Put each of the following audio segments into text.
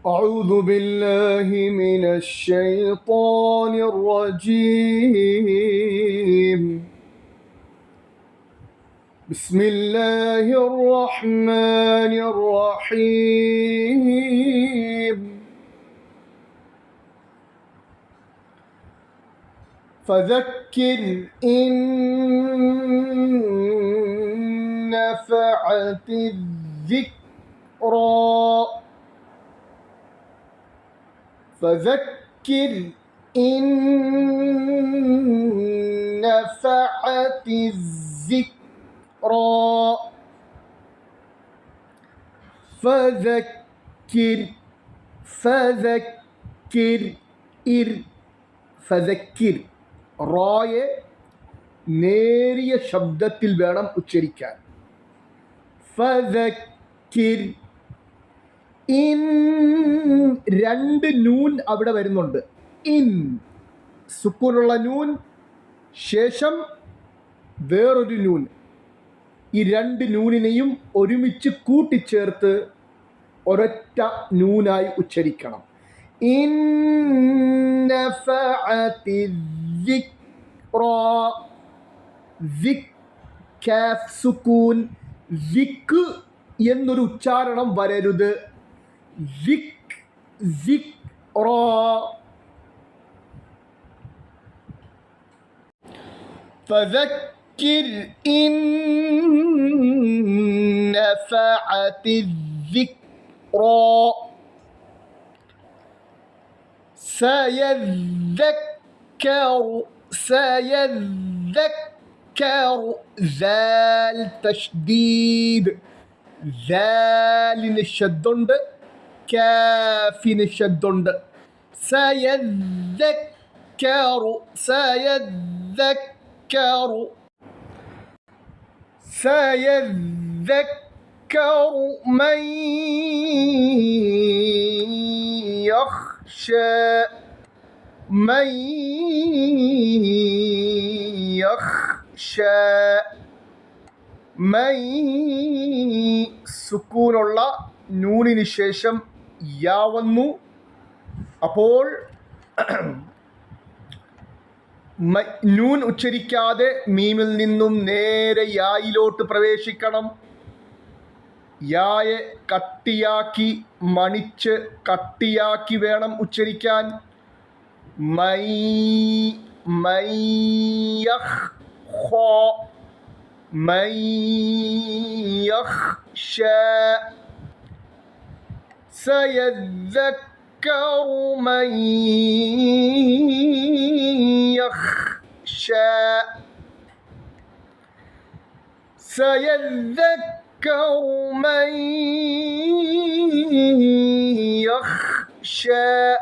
أعوذ بالله من الشيطان الرجيم. بسم الله الرحمن الرحيم. فذكر إن نفعت الذكرى. فذكر إن نفعت الذكرى. فذكر فذكر ഫദക്കിർ റായെ നേരിയ ശബ്ദത്തിൽ വേണം ഉച്ചരിക്കാൻ. ഫദക്കിർ. ഇൻ രണ്ട് നൂൻ അവിടെ വരുന്നുണ്ട്. ഇൻ സുക്കൂനുള്ള നൂൻ, ശേഷം വേറൊരു നൂൻ. ഈ രണ്ട് നൂനിനെയും ഒരുമിച്ച് കൂട്ടിച്ചേർത്ത് ഒരൊറ്റ നൂനായി ഉച്ചരിക്കണം. ഇൻ നഫഅതി الذكرى. കാഫ് സുക്കൂൻ. വിക്ക് എന്നൊരു ഉച്ചാരണം വരരുത്. فذكر إن نفعت الذكرى. سيذكر ذال تشديد. ذالിന് ശബ്ദമുണ്ട്, കാഫിന് ശബ്ദമുണ്ട്. سيذكر من يخشى. സുക്കൂനുള്ള നൂനിന് ശേഷം യാ വന്നു. അപ്പോൾ നൂൻ ഉച്ചരിക്കാതെ മീമിൽ നിന്നും നേരെ യായിലോട്ട് പ്രവേശിക്കണം. യായെ കട്ടിയാക്കി മണിച്ച് കട്ടിയാക്കി വേണം ഉച്ചരിക്കാൻ. سيذكر من يخشى. سيذكر من يخشى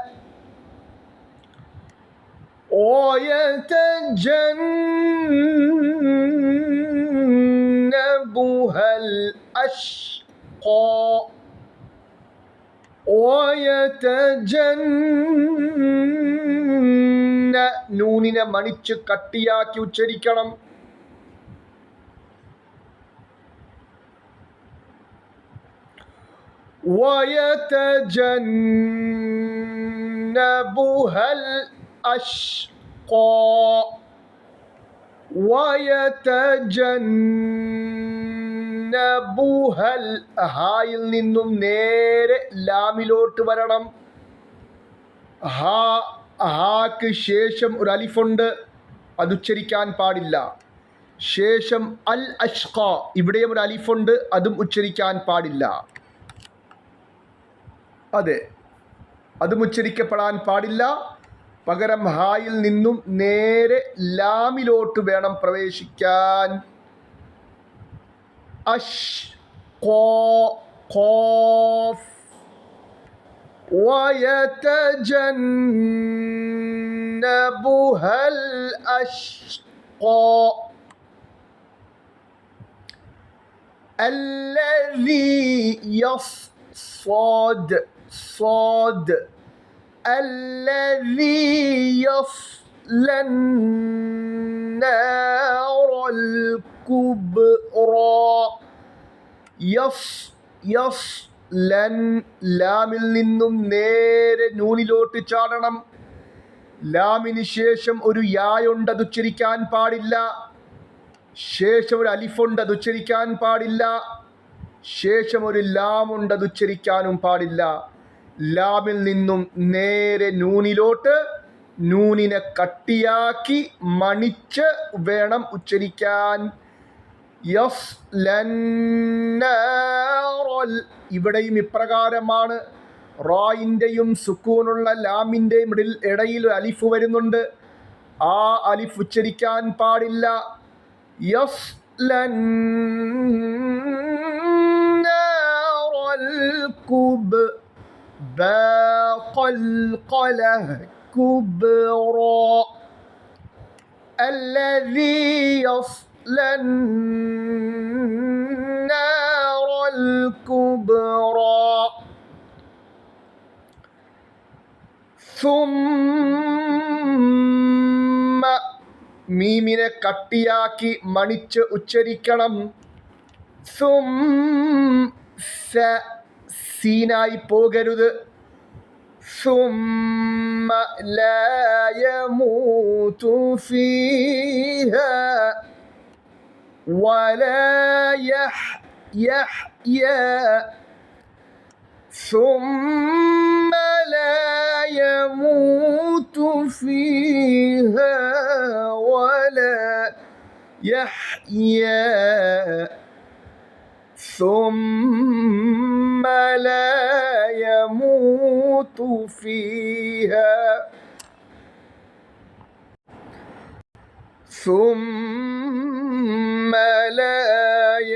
ويتجنبها الأشقى. നൂനിനെ മണിച്ച് കട്ടിയാക്കി ഉച്ചരിക്കണം. ويتجنبها الأشقى. ഹായിൽ നിന്നും നേരെ ലാമിലോട്ട് വരണം. ഹാക്ക് ശേഷം ഒരു അലിഫുണ്ട്, അത് ഉച്ചരിക്കാൻ പാടില്ല. ശേഷം അൽ അഷ്ഖ, ഇവിടെയും ഒരു അലിഫുണ്ട്, അതും ഉച്ചരിക്കാൻ പാടില്ല. അതെ, അതും ഉച്ചരിക്കപ്പെടാൻ പാടില്ല. പകരം ഹായിൽ നിന്നും നേരെ ലാമിലോട്ട് വേണം പ്രവേശിക്കാൻ. ഖാഫ്. ويتجنبها الأشقى الذي الذي يصلى النار الكبرى. ലൻ ലാമിൽ നിന്നും നേരെ നൂനിലോട്ട് ചാടണം. ലാമിന് ശേഷം ഒരു യായുണ്ട്, അത് ഉച്ചരിക്കാൻ പാടില്ല. ശേഷം ഒരു അലിഫുണ്ട്, അത് ഉച്ചരിക്കാൻ പാടില്ല. ശേഷം ഒരു ലാമുണ്ട്, അത് ഉച്ചരിക്കാനും പാടില്ല. ലാമിൽ നിന്നും നേരെ നൂനിലോട്ട് നൂനിനെ കട്ടിയാക്കി മണിച്ച് വേണം ഉച്ചരിക്കാൻ. ഇവിടെയും ഇപ്രകാരമാണ്. റായിൻ്റെയും സുക്കൂനുള്ള ലാമിൻ്റെയും ഇടയിൽ ഒരു അലിഫ് വരുന്നുണ്ട്. ആ അലിഫ് ഉച്ചരിക്കാൻ പാടില്ല. النار الكبرى ثم മീമിനെ കട്ടിയാക്കി മണിച്ച് ഉച്ചരിക്കണം. സീനായി പോകരുത്. ثم لا يموت فيها ولا يحيا ثم لا يموت فيها ولا يحيا ثم لا يموت فيها ثم لا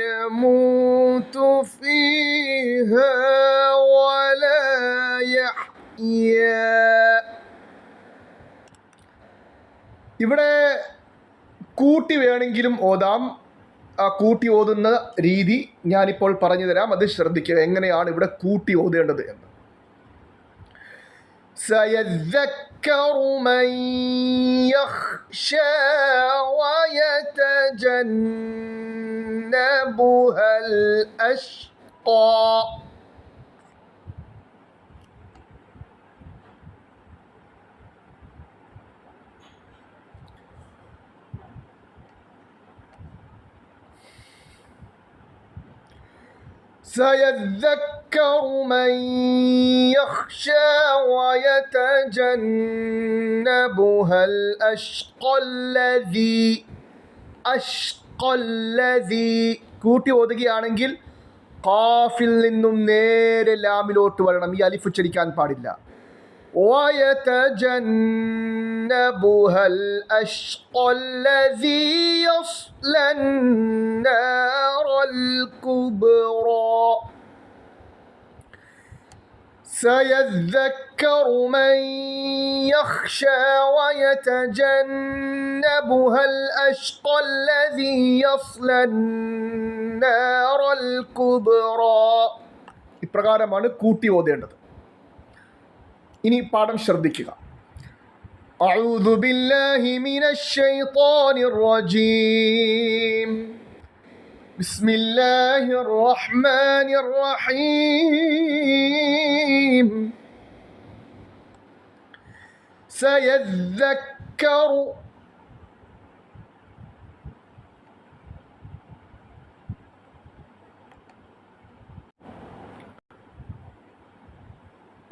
يموت فيها ولا يحيا. ഇവിടെ കൂട്ടി വേണമെങ്കിലും ഓതാം. ആ കൂട്ടി ഓതുന്ന രീതി ഞാനിപ്പോൾ പറഞ്ഞു തരാം, അത് ശ്രദ്ധിക്കുക എങ്ങനെയാണ് ഇവിടെ കൂട്ടി ഓതേണ്ടത് എന്ന്. سيذكر من يخشى ويتجنبها الأشقى سيذكر من يخشى ويتجنبها الأشقى الذي കൂട്ടി ഓതുകയാണെങ്കിൽ ഖാഫിൽ നിന്നും നേരെ ലാമിലോട്ട് വരണം. ഈ അലിഫ് ഉച്ചരിക്കാൻ പാടില്ല. ويتجنبها الأشقى الذي يصلى النار الكبرى سيذكر من يخشى ويتجنبها الأشقى الذي يصلى النار الكبرى. ഇപ്രകാരമാണ് കൂട്ടി ഓതേണ്ടത്. ഇനി പാഠം ശ്രദ്ധിക്കുക. أعوذ بالله من الشيطان الرجيم بسم الله الرحمن الرحيم سيذكر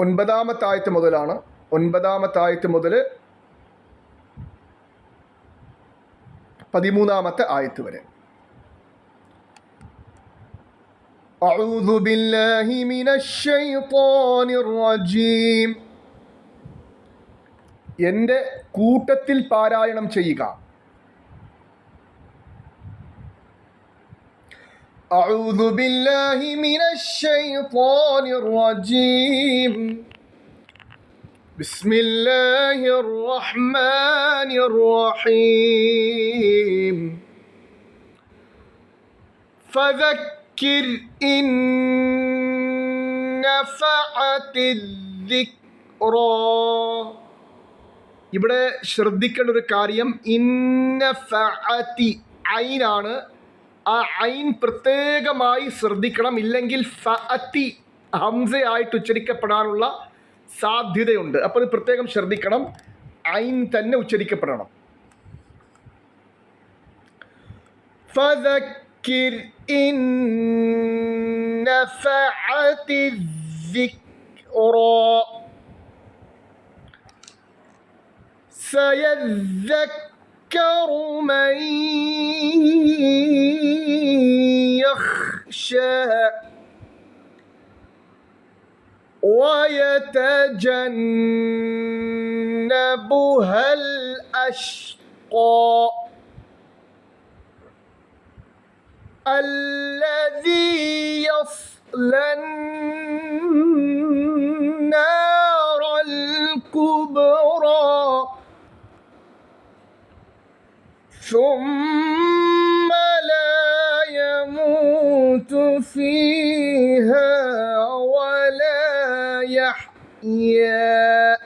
ഒൻപതാമത്തെ ആയത്ത് മുതലാണ്. ഒൻപതാമത്തെ ആയത്ത് മുതൽ 13-ാമത്തെ ആയത്ത് വരെ. أعوذ بالله من الشيطان الرجيم. എൻ്റെ കൂട്ടത്തിൽ പാരായണം ചെയ്യുക. أعوذ بالله من الشيطان الرجيم بسم الله الرحمن الرحيم فذكر إن نفعت الذكرى. ഇവിടെ ശ്രദ്ധിക്കേണ്ട ഒരു കാര്യം, ഇന്നഫഅതി ഐനാണ്. ആ ഐൻ പ്രത്യേകമായി ശ്രദ്ധിക്കണം, ഇല്ലെങ്കിൽ ഫഅതി ഹംസയായിട്ട് ഉച്ചരിക്കപ്പെടാനുള്ള സാധ്യതയുണ്ട്. അപ്പോൾ ഇത് പ്രത്യേകം ശ്രദ്ധിക്കണം. ഐൻ തന്നെ ഉച്ചരിക്കപ്പെടണം. ഫദക്കിർ ഇൻ നഫഅതി الذِّكْرَى سيذكر من يخشى ويتجنبها الأشقى الذي يصلى النار الكبرى ثم لا يموت فيها ولا يحيا.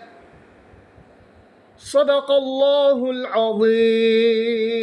صدق الله العظيم.